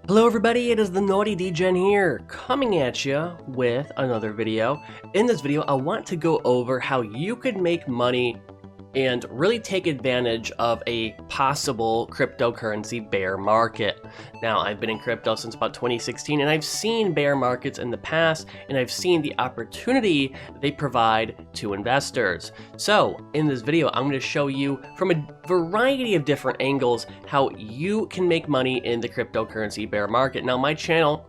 Hello everybody, it is the Naughty Degen here, coming at you with another video. In this video, I want to go over how you could make money and really take advantage of a possible cryptocurrency bear market. Now, I've been in crypto since about 2016, and I've seen bear markets in the past, and I've seen the opportunity they provide to investors. So, in this video, I'm going to show you from a variety of different angles how you can make money in the cryptocurrency bear market. Now, my channel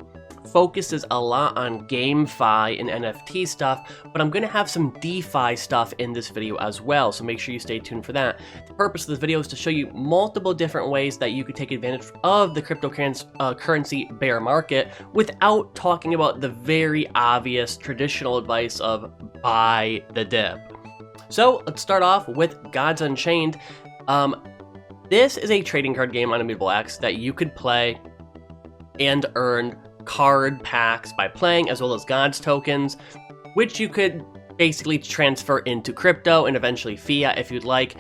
focuses a lot on GameFi and NFT stuff, but I'm going to have some DeFi stuff in this video as well, so make sure you stay tuned for that. The purpose of this video is to show you multiple different ways that you could take advantage of the cryptocurrency bear market without talking about the very obvious traditional advice of buy the dip. So let's start off with Gods Unchained. This is a trading card game on Immutable X that you could play and earn card packs by playing, as well as Gods tokens, which you could basically transfer into crypto and eventually fiat if you'd like.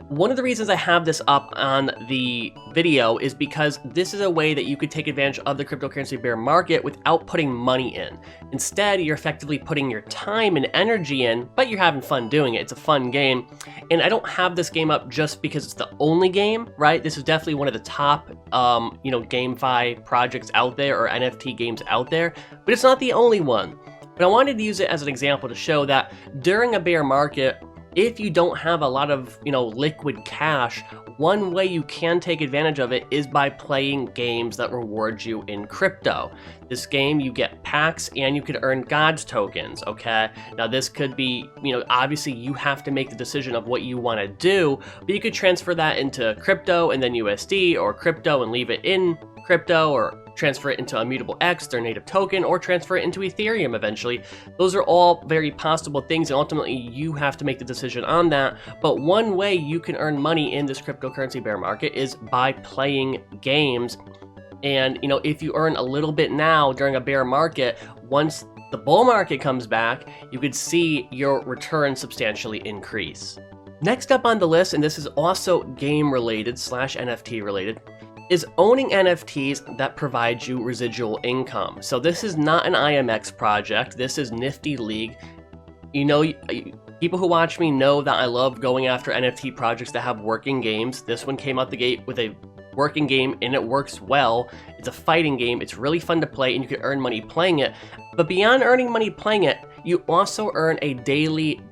One of the reasons I have this up on the video is because this is a way that you could take advantage of the cryptocurrency bear market without putting money in. Instead, you're effectively putting your time and energy in, but you're having fun doing it. It's a fun game. And I don't have this game up just because it's the only game, right? This is definitely one of the top, GameFi projects out there, or NFT games out there, but it's not the only one. But I wanted to use it as an example to show that during a bear market, if you don't have a lot of, liquid cash, one way you can take advantage of it is by playing games that reward you in crypto. This game, you get packs and you can earn Gods tokens, okay? Now this could be, obviously you have to make the decision of what you want to do, but you could transfer that into crypto and then USD, or crypto and leave it in crypto, or transfer it into Immutable X, their native token, or transfer it into Ethereum eventually. Those are all very possible things, and ultimately you have to make the decision on that. But one way you can earn money in this cryptocurrency bear market is by playing games. And if you earn a little bit now during a bear market, once the bull market comes back, you could see your return substantially increase. Next up on the list, and this is also game related / NFT related, is owning NFTs that provide you residual income. So this is not an IMX project, this is Nifty League. People who watch me know that I love going after NFT projects that have working games. This one came out the gate with a working game and it works well. It's a fighting game, it's really fun to play, and you can earn money playing it. But beyond earning money playing it, you also earn a daily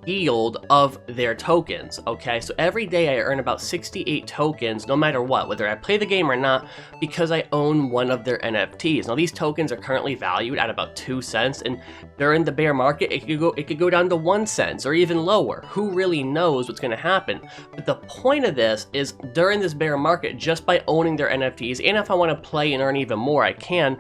yield of their tokens, okay? So every day I earn about 68 tokens, no matter what, whether I play the game or not, because I own one of their NFTs. Now these tokens are currently valued at about 2 cents, and during the bear market, it could go down to 1 cent or even lower. Who really knows what's gonna happen? But the point of this is, during this bear market, just by owning their NFTs, and if I wanna play and earn even more, I can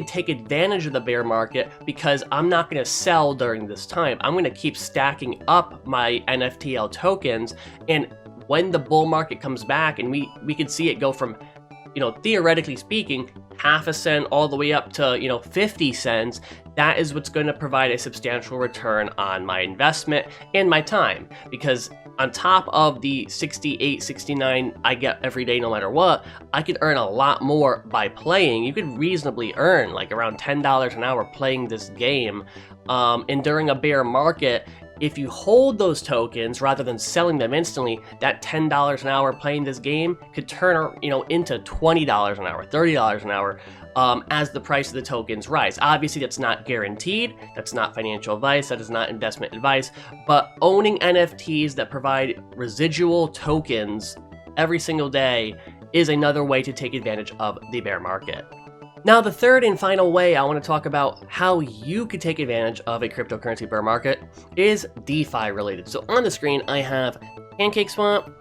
take advantage of the bear market, because I'm not gonna sell during this time. I'm gonna keep stacking up my NFTL tokens, and when the bull market comes back and we can see it go from, theoretically speaking, half a cent all the way up to 50 cents, that is what's going to provide a substantial return on my investment and my time. Because on top of the 68, 69 I get every day no matter what, I could earn a lot more by playing. You could reasonably earn like around $10 an hour playing this game. And during a bear market, if you hold those tokens rather than selling them instantly, that $10 an hour playing this game could turn into $20 an hour, $30 an hour, as the price of the tokens rise. Obviously, that's not guaranteed. That's not financial advice. That is not investment advice. But owning NFTs that provide residual tokens every single day is another way to take advantage of the bear market. Now, the third and final way I want to talk about how you could take advantage of a cryptocurrency bear market is DeFi related. So on the screen, I have PancakeSwap,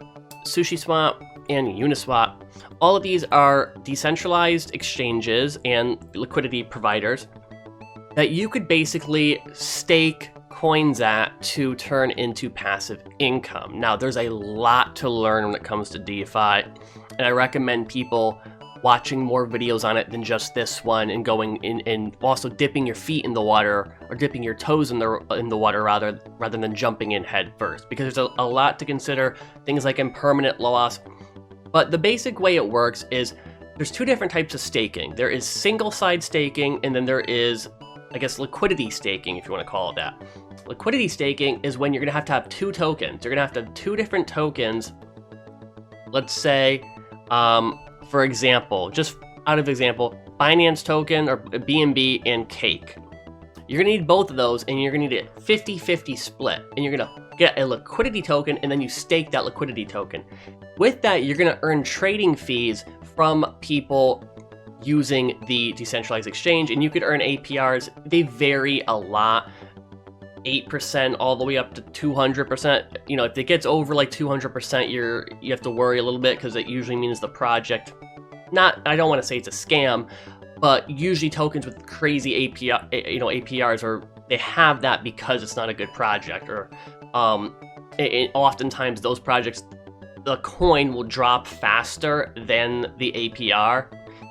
SushiSwap, and Uniswap. All of these are decentralized exchanges and liquidity providers that you could basically stake coins at to turn into passive income. Now, there's a lot to learn when it comes to DeFi, and I recommend people watching more videos on it than just this one, and going in and also dipping your feet in the water, or dipping your toes in the water rather than jumping in head first, because there's a lot to consider, things like impermanent loss. But the basic way it works is there's two different types of staking. There is single side staking, and then there is, I guess, liquidity staking, if you want to call it that. Liquidity staking is when you're going to have two tokens. You're going to have to have two different tokens. Let's say, for example, just out of example, Binance token or BNB and Cake. You're going to need both of those, and you're going to need a 50-50 split. And you're going to get a liquidity token, and then you stake that liquidity token. With that, you're going to earn trading fees from people using the decentralized exchange, and you could earn APRs. They vary a lot, 8% all the way up to 200%. You know, if it gets over like 200%, you have to worry a little bit, because it usually means the project, I don't want to say it's a scam, but usually tokens with crazy APRs, or they have that because it's not a good project, or oftentimes those projects, the coin will drop faster than the APR.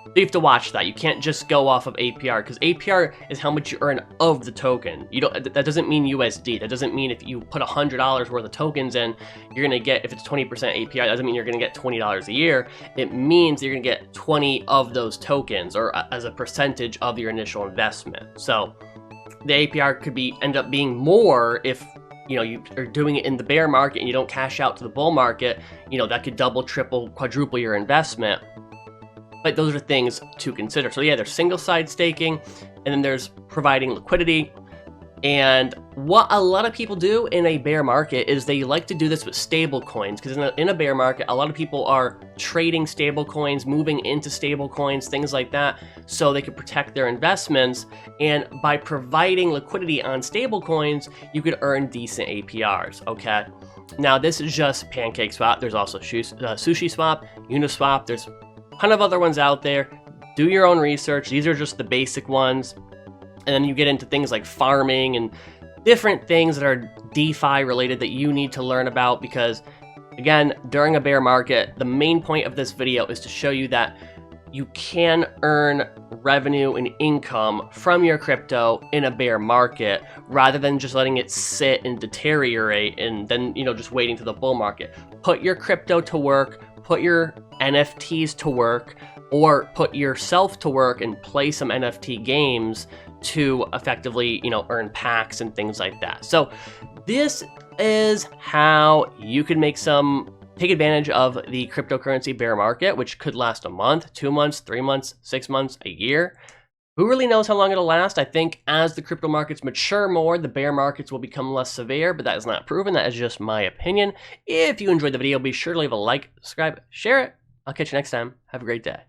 So you have to watch that. You can't just go off of APR, because APR is how much you earn of the token. That doesn't mean USD. That doesn't mean if you put $100 worth of tokens in, you're gonna get, if it's 20% APR, that doesn't mean you're gonna get $20 a year. It means you're gonna get 20 of those tokens, or as a percentage of your initial investment. So the APR could end up being more if you are doing it in the bear market and you don't cash out to the bull market. That could double, triple, quadruple your investment. But those are things to consider. So yeah, there's single side staking, and then there's providing liquidity. And what a lot of people do in a bear market is they like to do this with stable coins, because in a bear market, a lot of people are trading stable coins, moving into stable coins, things like that, so they can protect their investments. And by providing liquidity on stable coins, you could earn decent APRs, okay? Now, this is just PancakeSwap. There's also SushiSwap, Uniswap. There's a ton of other ones out there. Do your own research. These are just the basic ones. And then you get into things like farming and different things that are DeFi related that you need to learn about, because again, during a bear market, the main point of this video is to show you that you can earn revenue and income from your crypto in a bear market, rather than just letting it sit and deteriorate and then, just waiting to the bull market. Put your crypto to work, put your NFTs to work, or put yourself to work and play some NFT games to effectively, earn packs and things like that. So this is how you can take advantage of the cryptocurrency bear market, which could last a month, 2 months, 3 months, 6 months, a year. Who really knows how long it'll last? I think as the crypto markets mature more, the bear markets will become less severe, but that is not proven. That is just my opinion. If you enjoyed the video, be sure to leave a like, subscribe, share it. I'll catch you next time. Have a great day.